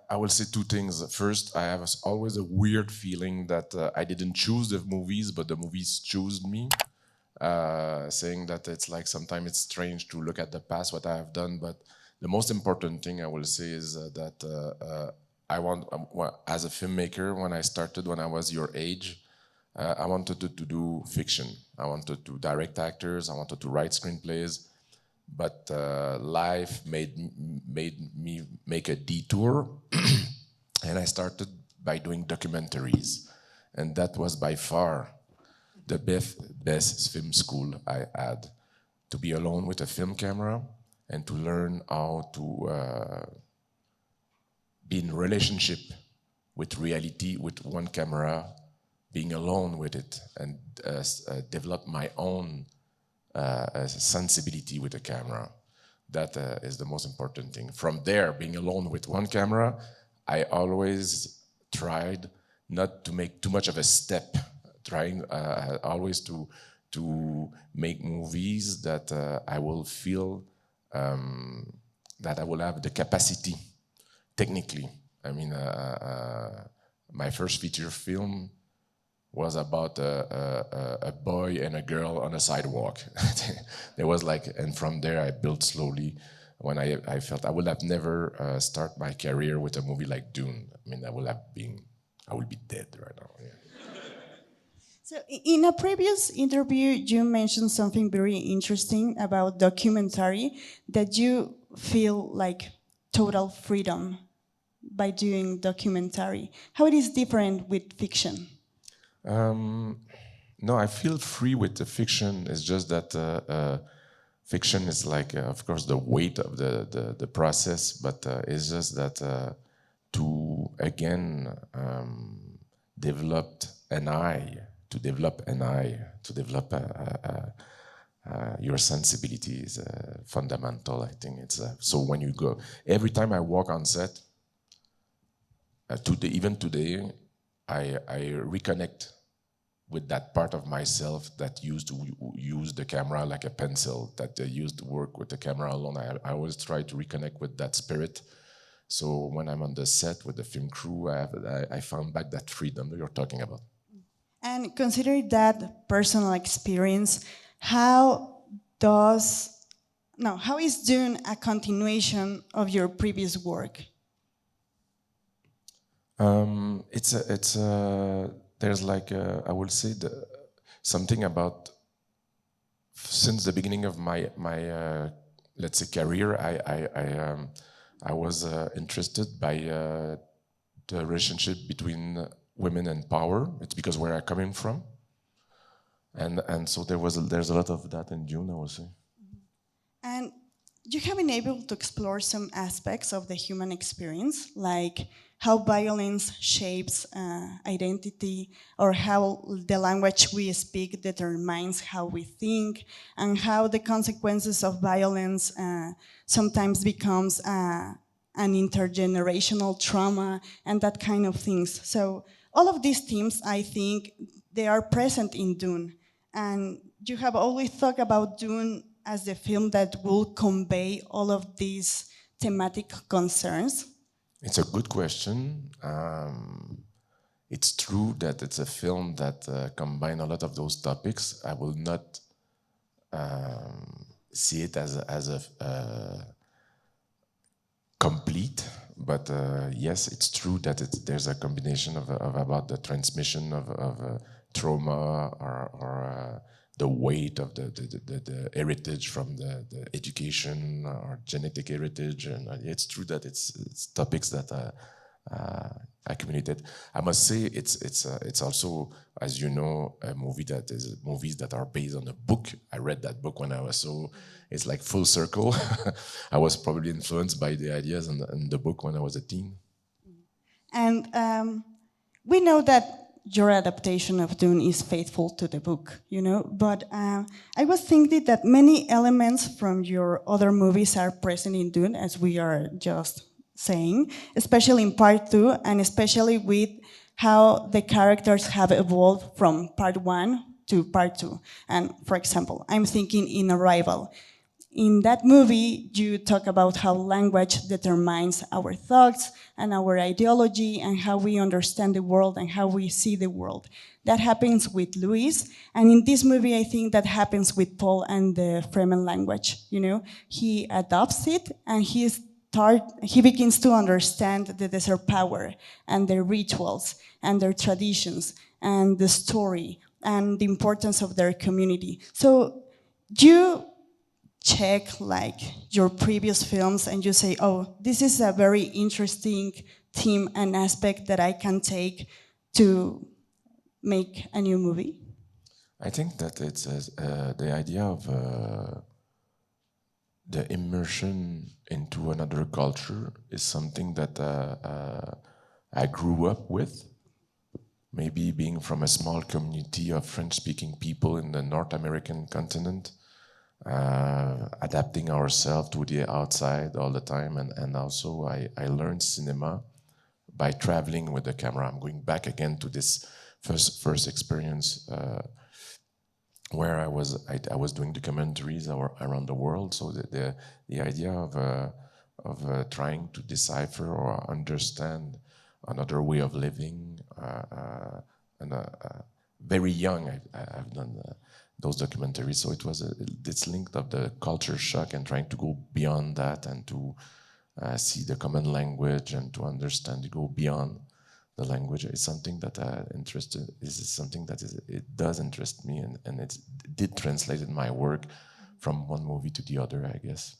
I will say two things. First, I have always a weird feeling that I didn't choose the movies, but the movies chose me. Saying that it's like sometimes it's strange to look at the past, what I have done, but the most important thing I will say is that I want, as a filmmaker, when I started when I was your age, I wanted to do fiction. I wanted to direct actors, I wanted to write screenplays, but life made me make a detour, and I started by doing documentaries, and that was by far the best film school I had. To be alone with a film camera and to learn how to be in relationship with reality with one camera, being alone with it, and develop my own sensibility with the camera. That is the most important thing. From there, being alone with one camera, I always tried not to make too much of a step, trying always to make movies that I will feel that I will have the capacity technically. I mean, my first feature film was about a boy and a girl on a sidewalk. There was like, and from there I built slowly. When I felt I would have never start my career with a movie like Dune. I mean, I would be dead right now. Yeah. So in a previous interview, you mentioned something very interesting about documentary, that you feel like total freedom by doing documentary. How it is different with fiction? No, I feel free with the fiction. It's just that fiction is like, of course, the weight of the process, but it's just that to, again, develop an eye, to develop your sensibility is fundamental. I think it's so when you go, every time I walk on set, even today, I reconnect with that part of myself that used to use the camera like a pencil, that used to work with the camera alone. I always try to reconnect with that spirit. So when I'm on the set with the film crew, I found back that freedom that you're talking about. And consider that personal experience, how is Dune a continuation of your previous work? There's like I will say something about since the beginning of my let's say career. I was interested by the relationship between women and power. It's because where I'm coming from, and so there's a lot of that in Dune, I would say. And you have been able to explore some aspects of the human experience, like how violence shapes identity, or how the language we speak determines how we think, and how the consequences of violence sometimes becomes an intergenerational trauma, and that kind of things. So all of these themes, I think, they are present in Dune. And you have always thought about Dune as the film that will convey all of these thematic concerns? It's a good question. It's true that it's a film that combines a lot of those topics. I will not see it as a complete, but yes, it's true that there's a combination of about the transmission of trauma or the weight of the heritage from the education or genetic heritage, and it's true that it's topics that accumulated. I must say it's also, as you know, a movie that is movies that are based on a book. I read that book when I was it's like full circle. I was probably influenced by the ideas in the book when I was a teen. And we know that your adaptation of Dune is faithful to the book, you know, but I was thinking that many elements from your other movies are present in Dune, as we are just saying, especially in part 2, and especially with how the characters have evolved from part 1 to part 2. And for example, I'm thinking in Arrival. in that movie, you talk about how language determines our thoughts and our ideology and how we understand the world and how we see the world. That happens with Luis, and in this movie, I think that happens with Paul and the Fremen language. You know, he adopts it and he begins to understand the desert power and their rituals and their traditions and the story and the importance of their community. So you check like your previous films and you say, oh, this is a very interesting theme and aspect that I can take to make a new movie? I think that it's the idea of the immersion into another culture is something that I grew up with. Maybe being from a small community of French-speaking people in the North American continent, adapting ourselves to the outside all the time, and also I learned cinema by traveling with the camera. I'm going back again to this first experience where I was doing documentaries around the world. So the idea of trying to decipher or understand another way of living, and very young I've done those documentaries. So it was this link of the culture shock and trying to go beyond that and to see the common language and to understand, to go beyond the language. Is something that it does interest me, and it did translate in my work from one movie to the other, I guess.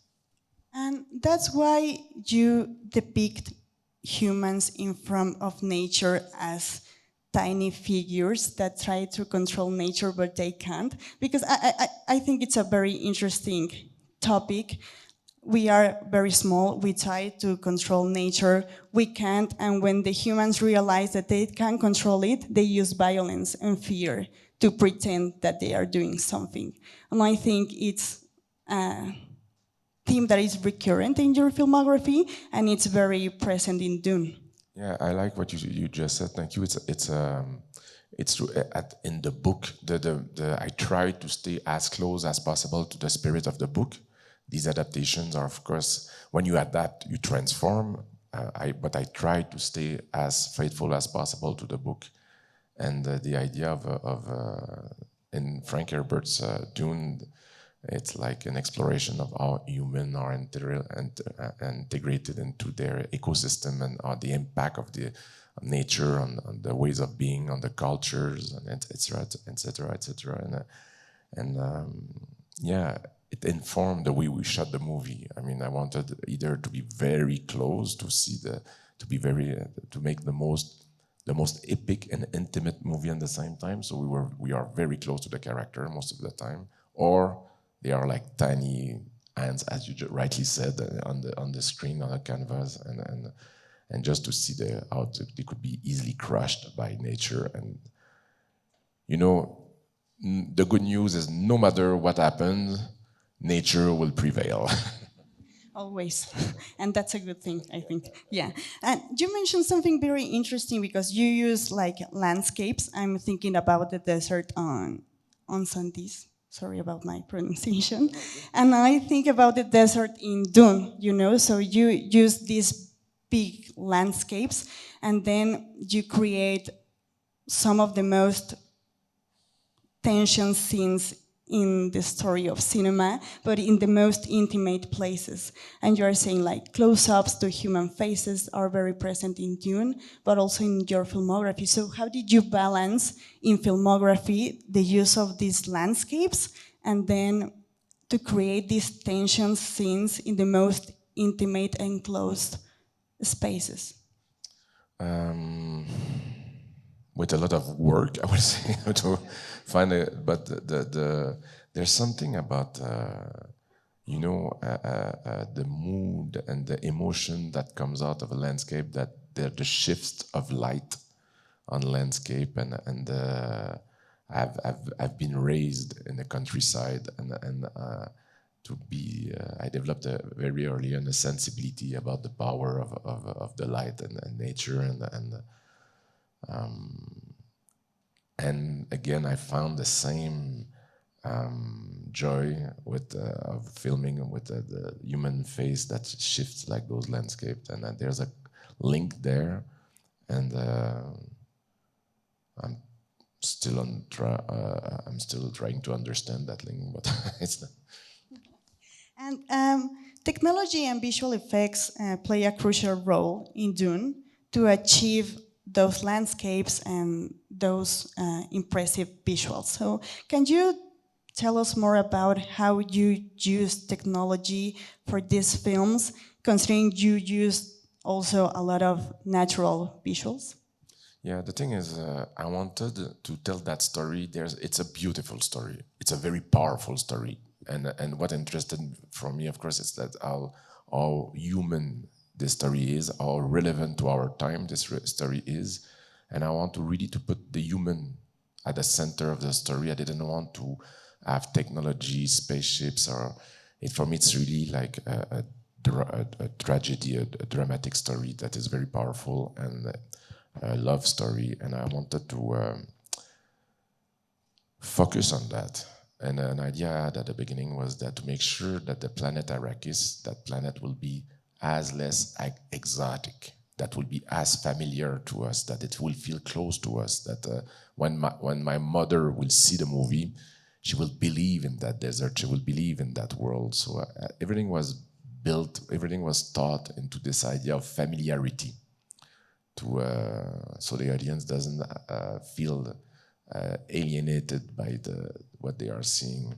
And that's why you depict humans in front of nature as tiny figures that try to control nature, but they can't. Because I think it's a very interesting topic. We are very small, we try to control nature, we can't, and when the humans realize that they can't control it, they use violence and fear to pretend that they are doing something. And I think it's a theme that is recurrent in your filmography, and it's very present in Dune. Yeah, I like what you just said. Thank you. It's true. In the book, I try to stay as close as possible to the spirit of the book. These adaptations are, of course, when you adapt, you transform. But I try to stay as faithful as possible to the book, and the idea of in Frank Herbert's Dune, it's like an exploration of how humans are integrated into their ecosystem and the impact of the nature on the ways of being, on the cultures, and etc., etc., etc. Yeah, it informed the way we shot the movie. I mean, I wanted either to be very close to make the most epic and intimate movie at the same time. So we are very close to the character most of the time, or they are like tiny ants, as you rightly said, on the screen, on the canvas, and just to see how they could be easily crushed by nature. And you know, the good news is no matter what happens, nature will prevail. Always. And that's a good thing, I think. Yeah. And you mentioned something very interesting because you use like landscapes. I'm thinking about the desert on Sandis. Sorry about my pronunciation. And I think about the desert in Dune, you know, so you use these big landscapes and then you create some of the most tension scenes in the story of cinema, but in the most intimate places. And you are saying like close-ups to human faces are very present in Dune, but also in your filmography. So how did you balance in filmography the use of these landscapes and then to create these tension scenes in the most intimate and closed spaces? With a lot of work, I would say, to find it. But there's something about the mood and the emotion that comes out of a landscape, that the shifts of light on landscape, and I've been raised in the countryside, and I developed very early on a sensibility about the power of the light and nature, and again I found the same joy with of filming with the human face that shifts like those landscapes, and there's a link there, and I'm still I'm still trying to understand that link, but it's not. And technology and visual effects play a crucial role in Dune to achieve those landscapes and those impressive visuals. So, can you tell us more about how you use technology for these films, considering you use also a lot of natural visuals? Yeah, the thing is, I wanted to tell that story. It's a beautiful story. It's a very powerful story, and what interested for me, of course, is that how human this story is, how relevant to our time this story is, and I want to really to put the human at the center of the story. I didn't want to have technology, spaceships, or it. For me, it's really like a tragedy, a dramatic story that is very powerful and. A love story, and I wanted to focus on that. And an idea I had at the beginning was that to make sure that the planet Arrakis, that planet will be as less exotic, that will be as familiar to us, that it will feel close to us, that when my mother will see the movie, she will believe in that desert, she will believe in that world. So everything was built, everything was taught into this idea of familiarity. So the audience doesn't feel alienated by what they are seeing.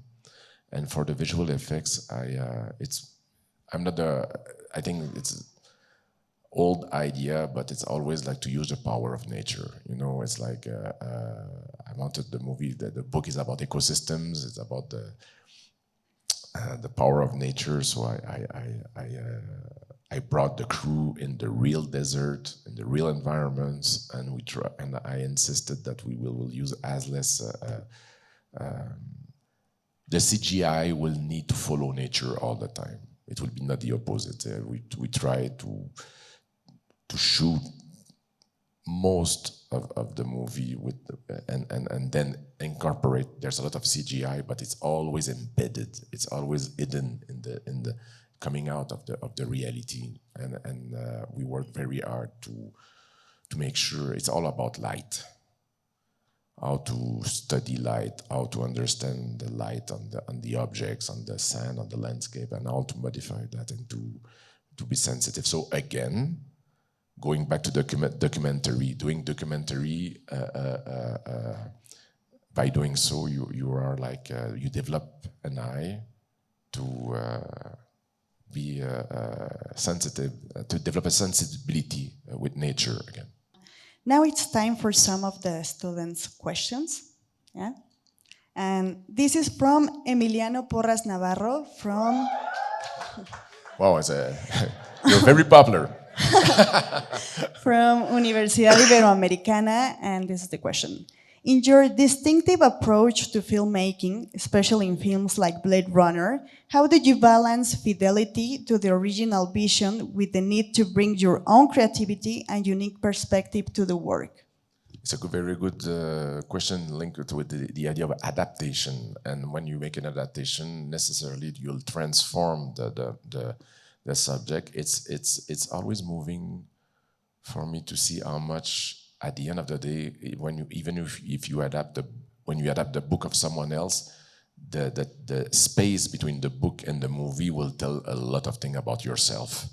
And for the visual effects, I'm not I think it's old idea, but it's always like to use the power of nature. You know, it's like I wanted the movie. The book is about ecosystems. It's about the power of nature. So I brought the crew in the real desert, in the real environments, and I insisted that we will use as less. The CGI will need to follow nature all the time. It will be not the opposite. We try to shoot most of the movie with and then incorporate. There's a lot of CGI, but it's always embedded. It's always hidden in the coming out of the reality, and we work very hard to make sure it's all about light, how to study light, how to understand the light on the objects, on the sand, on the landscape, and how to modify that and to be sensitive. So again, going back to documentary, doing documentary. By doing so, you are like you develop an eye to be sensitive, to develop a sensibility with nature again. Now it's time for some of the students' questions. Yeah? And this is from Emiliano Porras Navarro from... Wow, you're very popular. From Universidad Iberoamericana, and this is the question. In your distinctive approach to filmmaking, especially in films like Blade Runner, how did you balance fidelity to the original vision with the need to bring your own creativity and unique perspective to the work? It's a very good question linked with the idea of adaptation. And when you make an adaptation, necessarily you'll transform the subject. It's always moving for me to see how much at the end of the day, even if you adapt the book of someone else, the space between the book and the movie will tell a lot of things about yourself.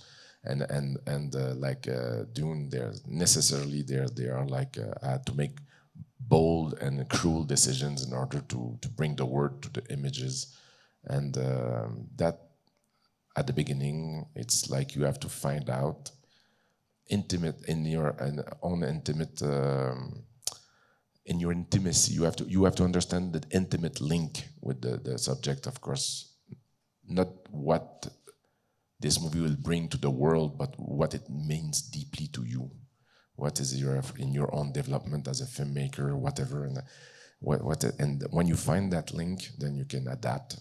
And like Dune, they are like I had to make bold and cruel decisions in order to bring the word to the images, and that at the beginning it's like you have to find out intimate in your own intimate in your intimacy. You have to understand the intimate link with the subject, of course, not what this movie will bring to the world, but what it means deeply to you. What is in your own development as a filmmaker, whatever, and and when you find that link, then you can adapt,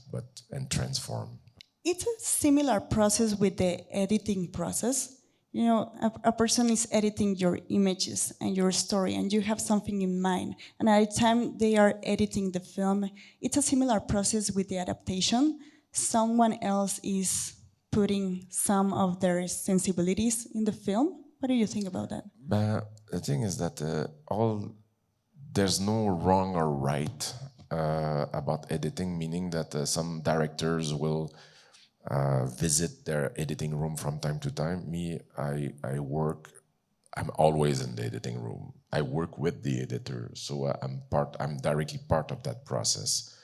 and transform. It's a similar process with the editing process. You know, a person is editing your images and your story, and you have something in mind. And at the time they are editing the film, it's a similar process with the adaptation. Someone else is putting some of their sensibilities in the film. What do you think about that? But the thing is that there's no wrong or right about editing, meaning that some directors will visit their editing room from time to time. Me, I'm always in the editing room. I work with the editor, so I'm directly part of that process.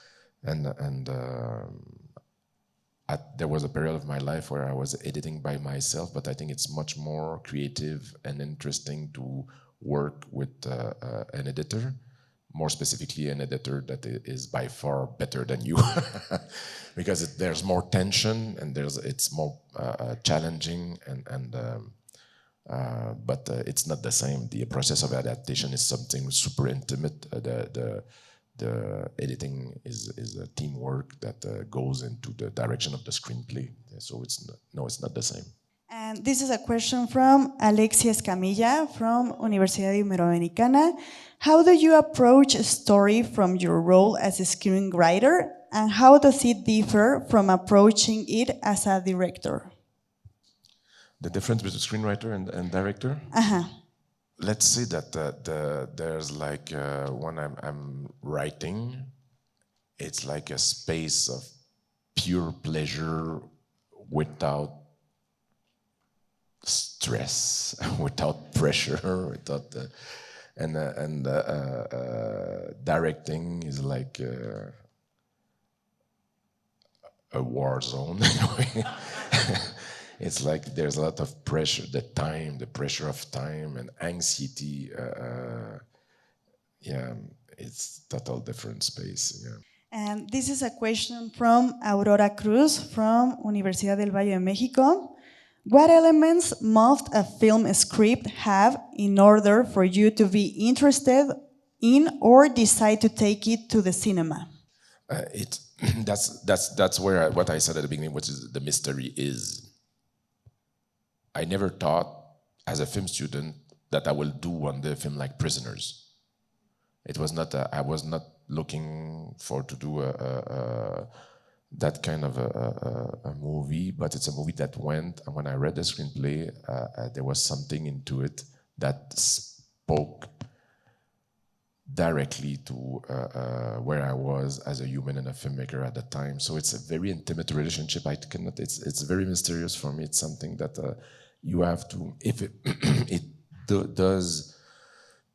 There was a period of my life where I was editing by myself, but I think it's much more creative and interesting to work with an editor, more specifically an editor that is by far better than you, because there's more tension and it's more challenging but it's not the same. The process of adaptation is something super intimate. The editing is a teamwork that goes into the direction of the screenplay. So it's not the same. And this is a question from Alexia Escamilla from Universidad Iberoamericana. How do you approach a story from your role as a screenwriter, and how does it differ from approaching it as a director? The difference between screenwriter and director? Uh-huh. Let's say that there's like when I'm writing, it's like a space of pure pleasure without stress, without pressure, without directing is like a war zone. It's like there's a lot of pressure, the pressure of time and anxiety. Yeah, it's total different space. Yeah. And this is a question from Aurora Cruz from Universidad del Valle de Mexico. What elements must a film script have in order for you to be interested in or decide to take it to the cinema? That's where what I said at the beginning, which is the mystery is. I never thought as a film student that I will do one day a film like Prisoners. It was not. I was not looking for to do that kind of a movie, but it's a movie that went. And when I read the screenplay, there was something into it that spoke directly to where I was as a human and a filmmaker at the time. So it's a very intimate relationship. I cannot. It's very mysterious for me. It's something that you have to. If it does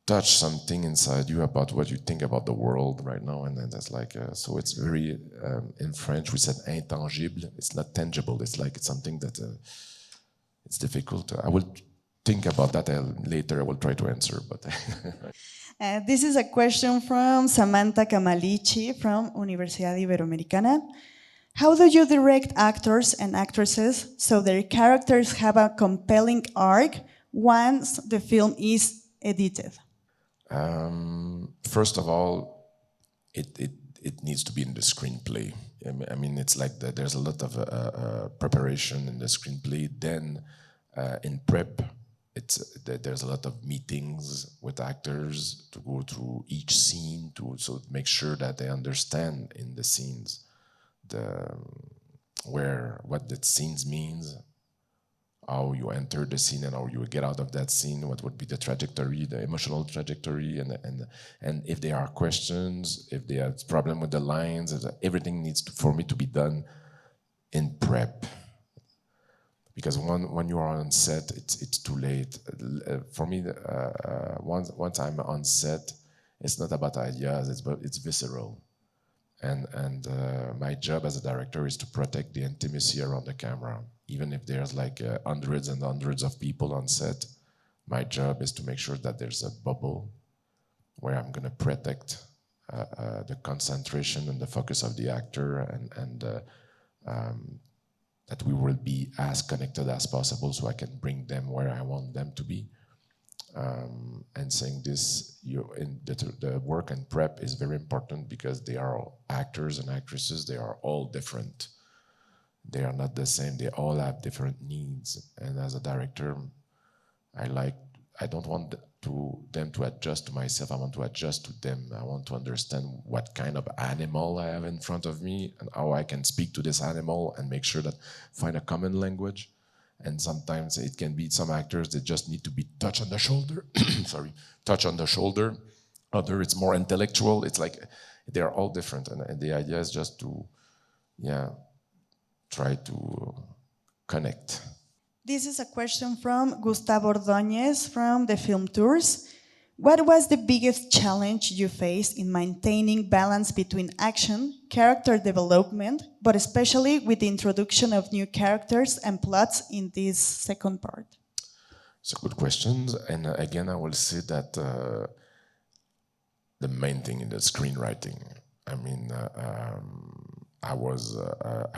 touch something inside you about what you think about the world right now, and then that's like so it's very in French we said intangible. It's not tangible. It's like it's something that it's difficult. I will think about that later. I will try to answer, but. This is a question from Samantha Camalici from Universidad Iberoamericana. How do you direct actors and actresses so their characters have a compelling arc once the film is edited? First of all, it needs to be in the screenplay. I mean, it's like there's a lot of preparation in the screenplay. Then in prep, there's a lot of meetings with actors to go through each scene to make sure that they understand in the scenes what the scenes means, how you enter the scene and how you get out of that scene, what would be the trajectory, the emotional trajectory, and if there are questions, if they have problem with the lines, everything needs for me to be done in prep. Because when you are on set, it's too late. For me, once I'm on set, it's not about ideas, it's visceral. And my job as a director is to protect the intimacy around the camera. Even if there's like hundreds and hundreds of people on set, my job is to make sure that there's a bubble where I'm gonna protect the concentration and the focus of the actor and that we will be as connected as possible so I can bring them where I want them to be. And saying this, the work and prep is very important because they are all actors and actresses, they are all different. They are not the same, they all have different needs. And as a director, I don't want them to adjust to myself. I want to adjust to them. I want to understand what kind of animal I have in front of me and how I can speak to this animal and make sure that find a common language. And sometimes it can be some actors that just need to be touched on the shoulder. Sorry, touch on the shoulder. Other, it's more intellectual. It's like they're all different, and the idea is just to, try to connect. This is a question from Gustavo Ordóñez from the Film Tours. What was the biggest challenge you faced in maintaining balance between action, character development, but especially with the introduction of new characters and plots in this second part? It's a good question, and again, I will say that the main thing in the screenwriting. I mean, I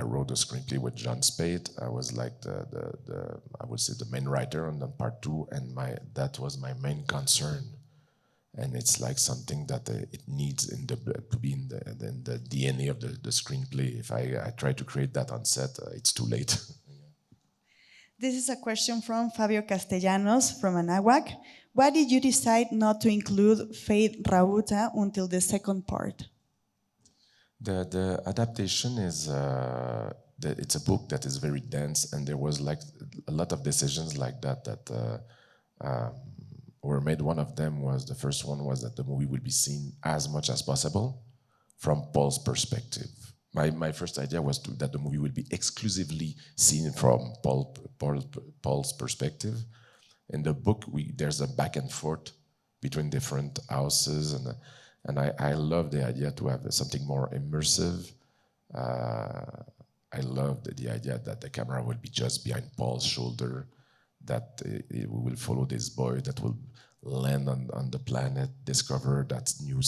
wrote a screenplay with John Spade. I was like I would say the main writer on the part 2, and that was my main concern. And it's like something that it needs to be in the DNA of the screenplay. If I try to create that on set, it's too late. This is a question from Fabio Castellanos from Anáhuac. Why did you decide not to include Faith Rauta until the second part? The adaptation is it's a book that is very dense, and there was like a lot of decisions like that were made. One of them was, the first one was that the movie will be seen as much as possible from Paul's perspective. My first idea was that the movie will be exclusively seen from Paul's perspective. In the book, there's a back and forth between different houses, and I love the idea to have something more immersive. I love the idea that the camera will be just behind Paul's shoulder, that we will follow this boy that will land on the planet, discover that new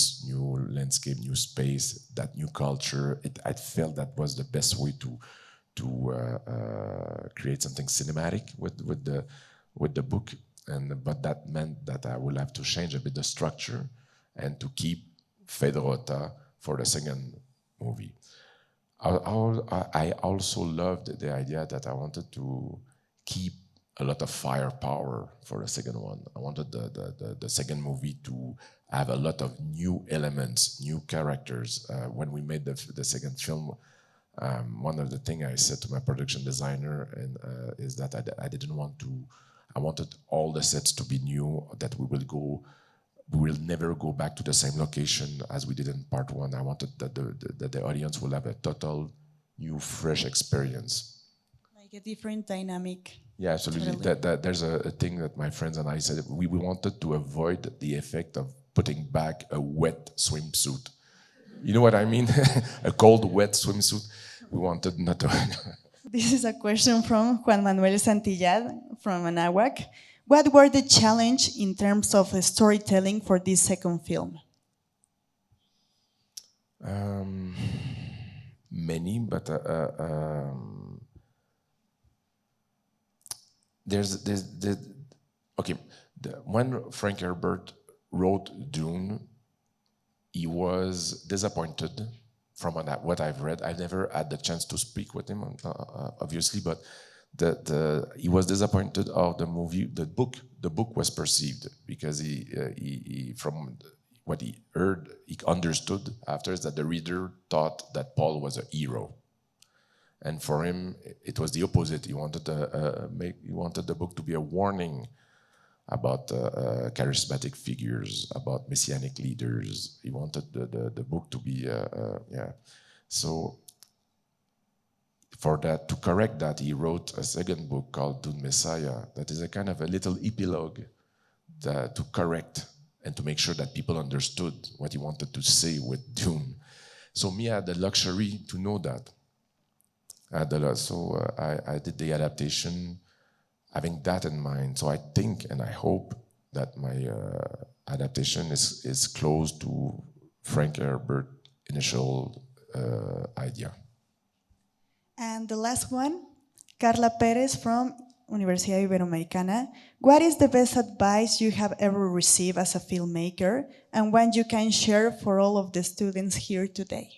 landscape, new space, that new culture. I felt that was the best way to create something cinematic with the book, but that meant that I will have to change a bit the structure and to keep Fedrota for the second movie. I also loved the idea that I wanted to keep a lot of firepower for the second one. I wanted the second movie to have a lot of new elements, new characters. When we made the second film, one of the things I said to my production designer is that I didn't want to. I wanted all the sets to be new. That we will never go back to the same location as we did in part 1. I wanted that the audience will have a total new, fresh experience. Like a different dynamic. Yeah, absolutely. Totally. There's a thing that my friends and I said. We wanted to avoid the effect of putting back a wet swimsuit. You know what I mean? A cold, wet swimsuit. We wanted not to. This is a question from Juan Manuel Santillad from Anáhuac. What were the challenges in terms of storytelling for this second film? Many, but when Frank Herbert wrote Dune, he was disappointed from what I've read. I never had the chance to speak with him, obviously, but he was disappointed of the movie. The book was perceived because he from what he heard, he understood after is that the reader thought that Paul was a hero, and for him it was the opposite. He wanted the book to be a warning about charismatic figures, about messianic leaders. He wanted the book to be so. For that, to correct that, he wrote a second book called Dune Messiah, that is a kind of a little epilogue to correct and to make sure that people understood what he wanted to say with Dune. So me, I had the luxury to know that. I did the adaptation having that in mind. So I think and I hope that my adaptation is close to Frank Herbert's initial idea. And the last one, Carla Perez from Universidad Iberoamericana. What is the best advice you have ever received as a filmmaker, and what you can share for all of the students here today?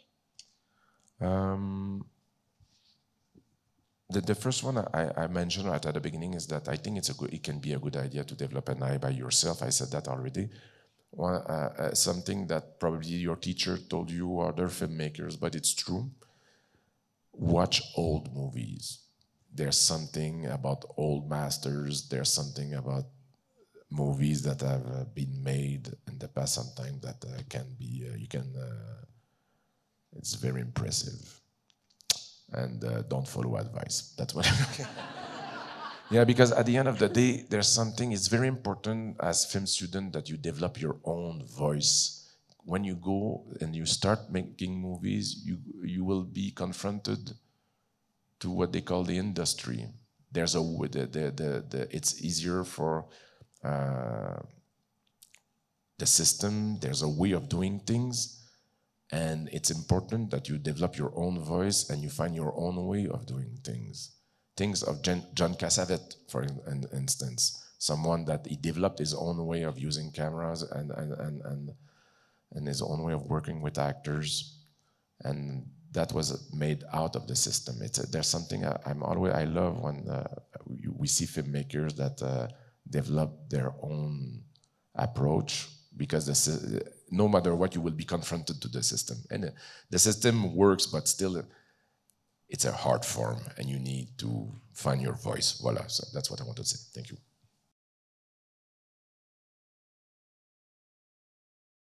The first one I mentioned right at the beginning is that I think it can be a good idea to develop an eye by yourself. I said that already. Something that probably your teacher told you or other filmmakers, but it's true. Watch old movies. There's something about old masters. There's something about movies that have been made in the past sometime that can be, it's very impressive. And don't follow advice. That's what Yeah, because at the end of the day, there's something, it's very important as film student that you develop your own voice. When you go and you start making movies, you will be confronted to what they call the industry. There's it's easier for the system, there's a way of doing things, and it's important that you develop your own voice and you find your own way of doing things. Things of John Cassavet, for instance, someone that he developed his own way of using cameras and his own way of working with actors, and that was made out of the system. There's something I love when we see filmmakers that develop their own approach, because no matter what, you will be confronted to the system, and the system works, but still it's a hard form and you need to find your voice. Voila, so that's what I want to say. Thank you.